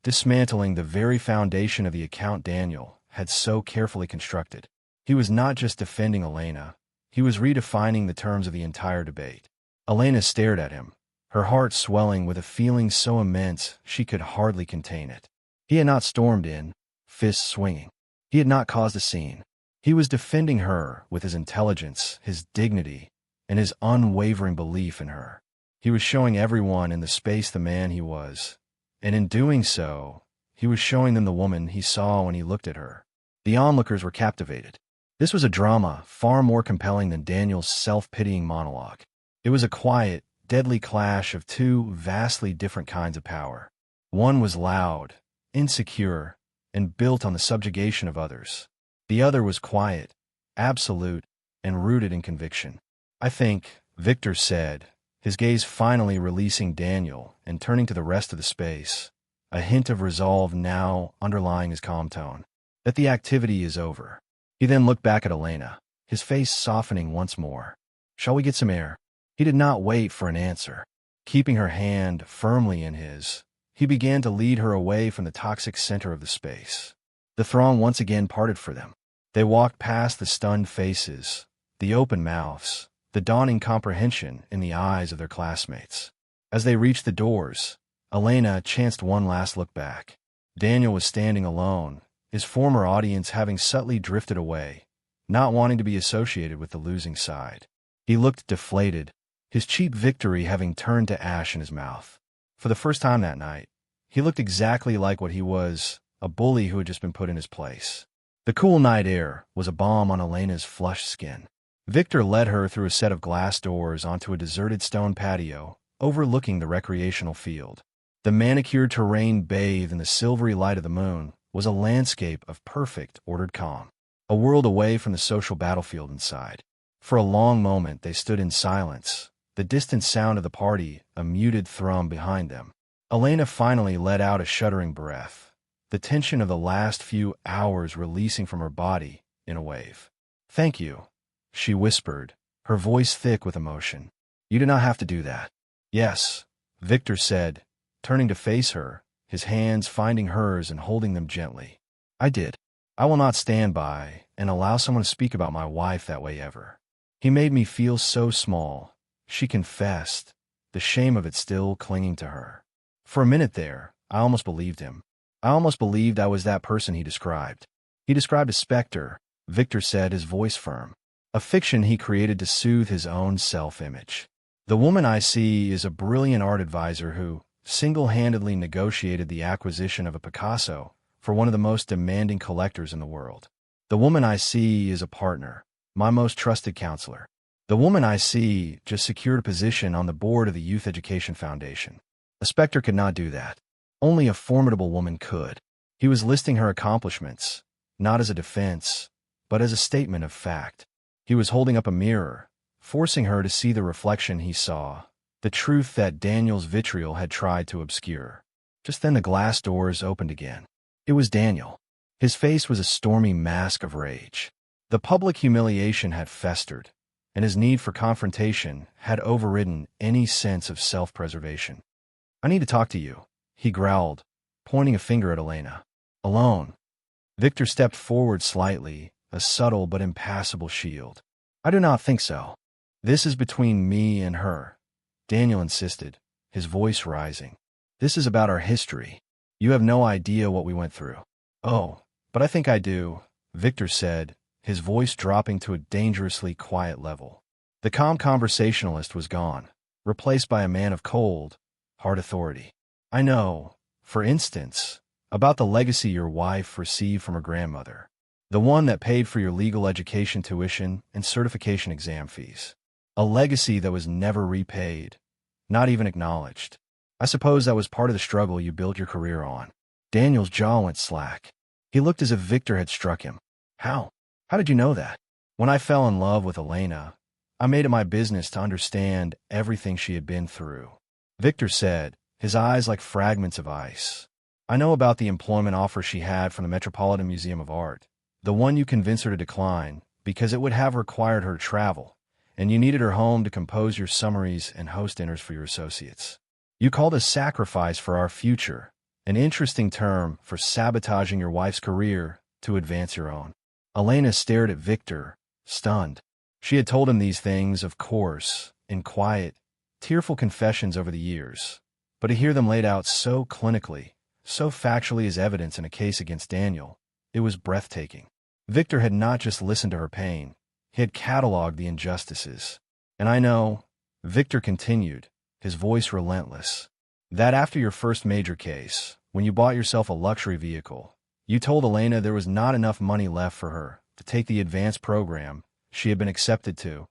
dismantling the very foundation of the account Daniel had so carefully constructed. He was not just defending Elena, he was redefining the terms of the entire debate. Elena stared at him, her heart swelling with a feeling so immense she could hardly contain it. He had not stormed in, fists swinging. He had not caused a scene. He was defending her with his intelligence, his dignity, and his unwavering belief in her. He was showing everyone in the space the man he was, and in doing so, he was showing them the woman he saw when he looked at her. The onlookers were captivated. This was a drama far more compelling than Daniel's self-pitying monologue. It was a quiet, deadly clash of two vastly different kinds of power. One was loud, insecure, and built on the subjugation of others. The other was quiet, absolute, and rooted in conviction. "I think," Victor said, his gaze finally releasing Daniel and turning to the rest of the space, a hint of resolve now underlying his calm tone, "that the activity is over." He then looked back at Elena, his face softening once more. "Shall we get some air?" He did not wait for an answer. Keeping her hand firmly in his, he began to lead her away from the toxic center of the space. The throng once again parted for them. They walked past the stunned faces, the open mouths, the dawning comprehension in the eyes of their classmates. As they reached the doors, Elena chanced one last look back. Daniel was standing alone, his former audience having subtly drifted away, not wanting to be associated with the losing side. He looked deflated, his cheap victory having turned to ash in his mouth. For the first time that night, he looked exactly like what he was, a bully who had just been put in his place. The cool night air was a balm on Elena's flushed skin. Victor led her through a set of glass doors onto a deserted stone patio, overlooking the recreational field. The manicured terrain bathed in the silvery light of the moon was a landscape of perfect, ordered calm, a world away from the social battlefield inside. For a long moment they stood in silence, the distant sound of the party a muted thrum behind them. Elena finally let out a shuddering breath, the tension of the last few hours releasing from her body in a wave. "Thank you," she whispered, her voice thick with emotion. "You did not have to do that." "Yes," Victor said, turning to face her, his hands finding hers and holding them gently. "I did. I will not stand by and allow someone to speak about my wife that way ever. He made me feel so small," she confessed, the shame of it still clinging to her. For a minute there, I almost believed him. I almost believed I was that person he described. He described a specter, Victor said, his voice firm. A fiction he created to soothe his own self-image. "The woman I see is a brilliant art advisor who single-handedly negotiated the acquisition of a Picasso for one of the most demanding collectors in the world. The woman I see is a partner, my most trusted counselor. The woman I see just secured a position on the board of the Youth Education Foundation. A specter could not do that. Only a formidable woman could." He was listing her accomplishments, not as a defense, but as a statement of fact. He was holding up a mirror, forcing her to see the reflection he saw, the truth that Daniel's vitriol had tried to obscure. Just then the glass doors opened again. It was Daniel. His face was a stormy mask of rage. The public humiliation had festered, and his need for confrontation had overridden any sense of self-preservation. "I need to talk to you," he growled, pointing a finger at Elena. Alone. Victor stepped forward slightly, a subtle but impassable shield. I do not think so. This is between me and her, Daniel insisted, his voice rising. This is about our history. You have no idea what we went through. Oh, but I think I do, Victor said, his voice dropping to a dangerously quiet level. The calm conversationalist was gone, replaced by a man of cold, hard authority. I know, for instance, about the legacy your wife received from her grandmother, the one that paid for your legal education tuition and certification exam fees. A legacy that was never repaid, not even acknowledged. I suppose that was part of the struggle you built your career on. Daniel's jaw went slack. He looked as if Victor had struck him. How? How did you know that? When I fell in love with Elena, I made it my business to understand everything she had been through. Victor said, his eyes like fragments of ice. I know about the employment offer she had from the Metropolitan Museum of Art, the one you convinced her to decline because it would have required her to travel, and you needed her home to compose your summaries and host dinners for your associates. You called a sacrifice for our future, an interesting term for sabotaging your wife's career to advance your own. Elena stared at Victor, stunned. She had told him these things, of course, in quiet, tearful confessions over the years, but to hear them laid out so clinically, so factually as evidence in a case against Daniel, it was breathtaking. Victor had not just listened to her pain, he had cataloged the injustices. And I know, Victor continued, his voice relentless, that after your first major case, when you bought yourself a luxury vehicle, you told Elena there was not enough money left for her to take the advanced program she had been accepted to,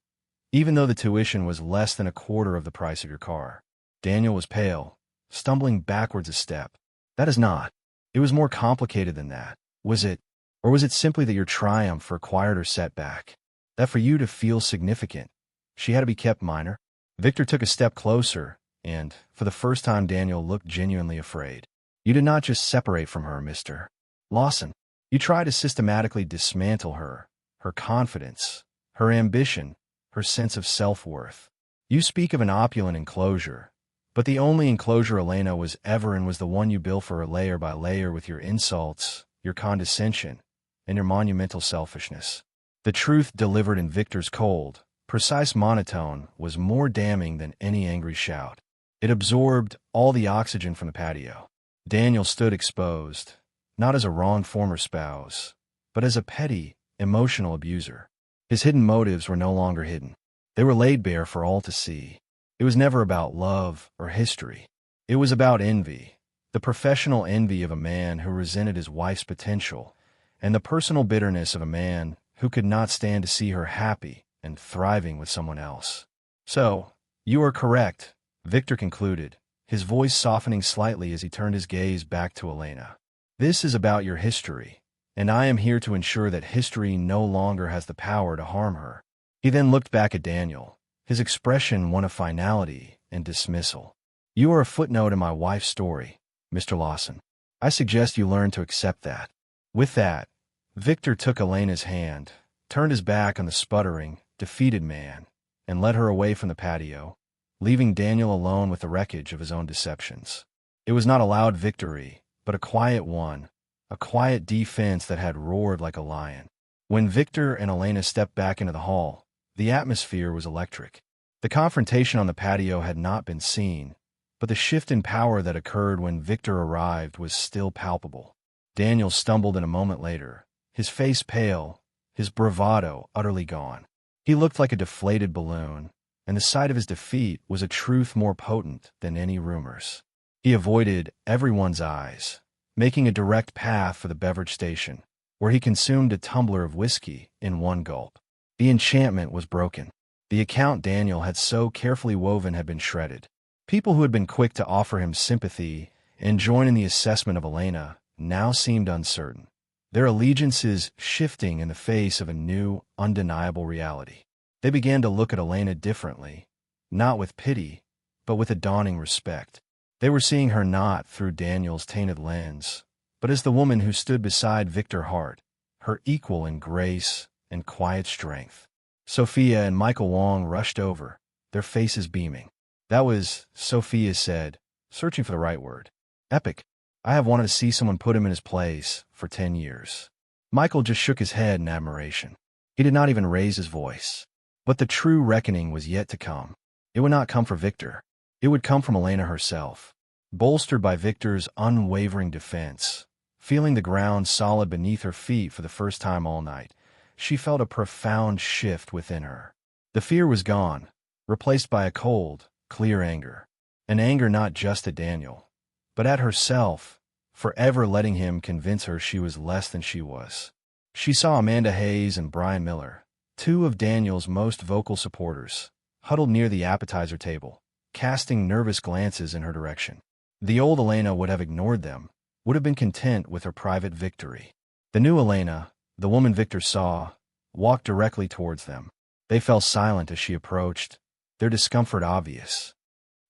even though the tuition was less than a quarter of the price of your car. Daniel was pale, stumbling backwards a step. That is not. It was more complicated than that. Was it? Or was it simply that your triumph required her setback? That for you to feel significant, she had to be kept minor? Victor took a step closer, and, for the first time, Daniel looked genuinely afraid. You did not just separate from her, Mr. Lawson. You tried to systematically dismantle her confidence, her ambition, her sense of self-worth. You speak of an opulent enclosure, but the only enclosure Elena was ever in was the one you built for her layer by layer with your insults, your condescension, and your monumental selfishness. The truth delivered in Victor's cold, precise monotone was more damning than any angry shout. It absorbed all the oxygen from the patio. Daniel stood exposed, not as a wronged former spouse, but as a petty, emotional abuser. His hidden motives were no longer hidden. They were laid bare for all to see. It was never about love or history. It was about envy, the professional envy of a man who resented his wife's potential, and the personal bitterness of a man who could not stand to see her happy and thriving with someone else. So, you are correct, Victor concluded, his voice softening slightly as he turned his gaze back to Elena. This is about your history, and I am here to ensure that history no longer has the power to harm her. He then looked back at Daniel, his expression one of finality and dismissal. You are a footnote in my wife's story, Mr. Lawson. I suggest you learn to accept that. With that, Victor took Elena's hand, turned his back on the sputtering, defeated man, and led her away from the patio, leaving Daniel alone with the wreckage of his own deceptions. It was not a loud victory, but a quiet one, a quiet defense that had roared like a lion. When Victor and Elena stepped back into the hall, the atmosphere was electric. The confrontation on the patio had not been seen, but the shift in power that occurred when Victor arrived was still palpable. Daniel stumbled in a moment later, his face pale, his bravado utterly gone. He looked like a deflated balloon, and the sight of his defeat was a truth more potent than any rumors. He avoided everyone's eyes, making a direct path for the beverage station, where he consumed a tumbler of whiskey in one gulp. The enchantment was broken. The account Daniel had so carefully woven had been shredded. People who had been quick to offer him sympathy and join in the assessment of Elena now seemed uncertain, their allegiances shifting in the face of a new, undeniable reality. They began to look at Elena differently, not with pity, but with a dawning respect. They were seeing her not through Daniel's tainted lens, but as the woman who stood beside Victor Hart, her equal in grace and quiet strength. Sophia and Michael Wong rushed over, their faces beaming. That was, Sophia said, searching for the right word, epic. I have wanted to see someone put him in his place for 10 years. Michael just shook his head in admiration. He did not even raise his voice. But the true reckoning was yet to come. It would not come for Victor. It would come from Elena herself. Bolstered by Victor's unwavering defense, feeling the ground solid beneath her feet for the first time all night, she felt a profound shift within her. The fear was gone, replaced by a cold, clear anger. An anger not just at Daniel, but at herself, for ever letting him convince her she was less than she was. She saw Amanda Hayes and Brian Miller, two of Daniel's most vocal supporters, huddled near the appetizer table, casting nervous glances in her direction. The old Elena would have ignored them, would have been content with her private victory. The new Elena, the woman Victor saw, walked directly towards them. They fell silent as she approached, their discomfort obvious.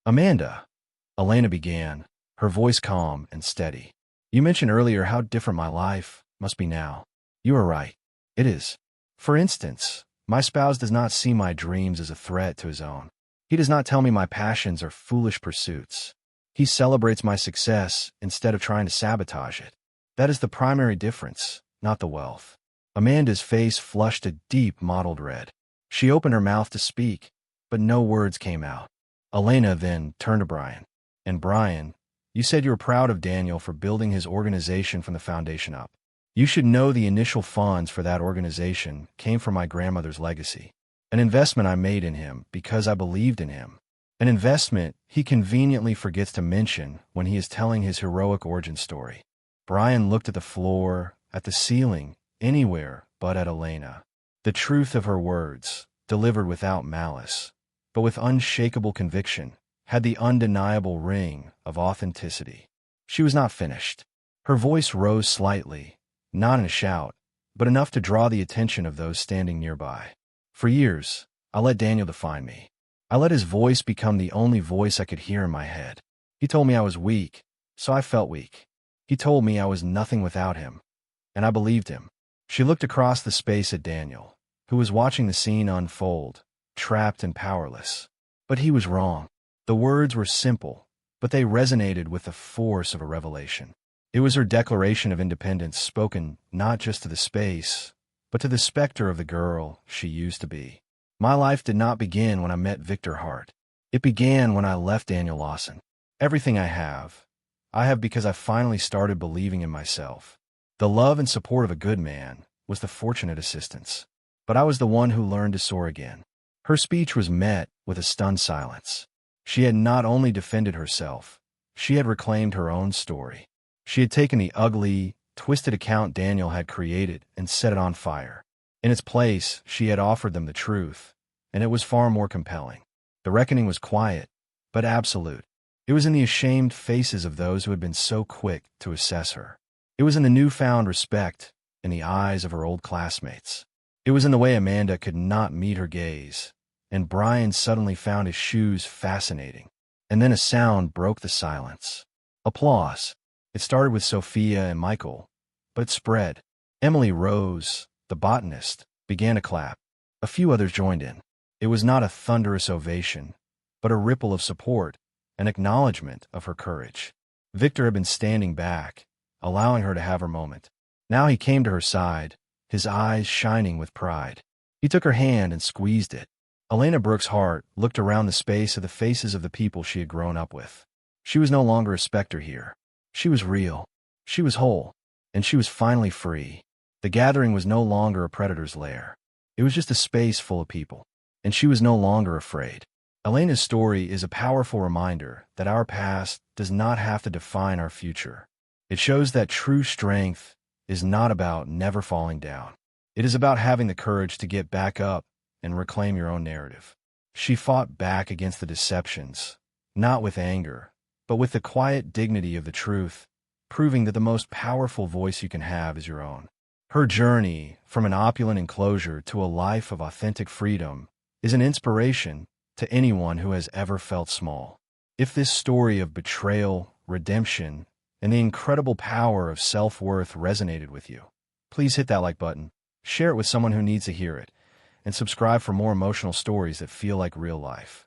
"Amanda," Elena began, her voice calm and steady. "You mentioned earlier how different my life must be now. You are right. It is. For instance, my spouse does not see my dreams as a threat to his own. He does not tell me my passions are foolish pursuits. He celebrates my success instead of trying to sabotage it. That is the primary difference, not the wealth." Amanda's face flushed a deep mottled red. She opened her mouth to speak, but no words came out. Elena then turned to Brian. "And Brian, you said you were proud of Daniel for building his organization from the foundation up. You should know the initial funds for that organization came from my grandmother's legacy. An investment I made in him because I believed in him. An investment he conveniently forgets to mention when he is telling his heroic origin story." Brian looked at the floor, at the ceiling, anywhere but at Elena. The truth of her words, delivered without malice, but with unshakable conviction, had the undeniable ring of authenticity. She was not finished. Her voice rose slightly, not in a shout, but enough to draw the attention of those standing nearby. "For years, I let Daniel define me. I let his voice become the only voice I could hear in my head. He told me I was weak, so I felt weak. He told me I was nothing without him, and I believed him." She looked across the space at Daniel, who was watching the scene unfold, trapped and powerless. But he was wrong. The words were simple, but they resonated with the force of a revelation. It was her declaration of independence spoken not just to the space, but to the specter of the girl she used to be. "My life did not begin when I met Victor Hart. It began when I left Daniel Lawson. Everything I have because I finally started believing in myself. The love and support of a good man was the fortunate assistance. But I was the one who learned to soar again." Her speech was met with a stunned silence. She had not only defended herself, she had reclaimed her own story. She had taken the ugly, twisted account Daniel had created and set it on fire. In its place, she had offered them the truth, and it was far more compelling. The reckoning was quiet, but absolute. It was in the ashamed faces of those who had been so quick to assess her. It was in the newfound respect in the eyes of her old classmates. It was in the way Amanda could not meet her gaze, and Brian suddenly found his shoes fascinating. And then a sound broke the silence. Applause. It started with Sophia and Michael, but it spread. Emily Rose, the botanist, began to clap. A few others joined in. It was not a thunderous ovation, but a ripple of support, an acknowledgement of her courage. Victor had been standing back, allowing her to have her moment. Now he came to her side, his eyes shining with pride. He took her hand and squeezed it. Elena Brooks' heart looked around the space of the faces of the people she had grown up with. She was no longer a specter here. She was real. She was whole. And she was finally free. The gathering was no longer a predator's lair. It was just a space full of people. And she was no longer afraid. Elena's story is a powerful reminder that our past does not have to define our future. It shows that true strength is not about never falling down. It is about having the courage to get back up and reclaim your own narrative. She fought back against the deceptions, not with anger, but with the quiet dignity of the truth, proving that the most powerful voice you can have is your own. Her journey from an opulent enclosure to a life of authentic freedom is an inspiration to anyone who has ever felt small. If this story of betrayal, redemption, and the incredible power of self-worth resonated with you, please hit that like button, share it with someone who needs to hear it, and subscribe for more emotional stories that feel like real life.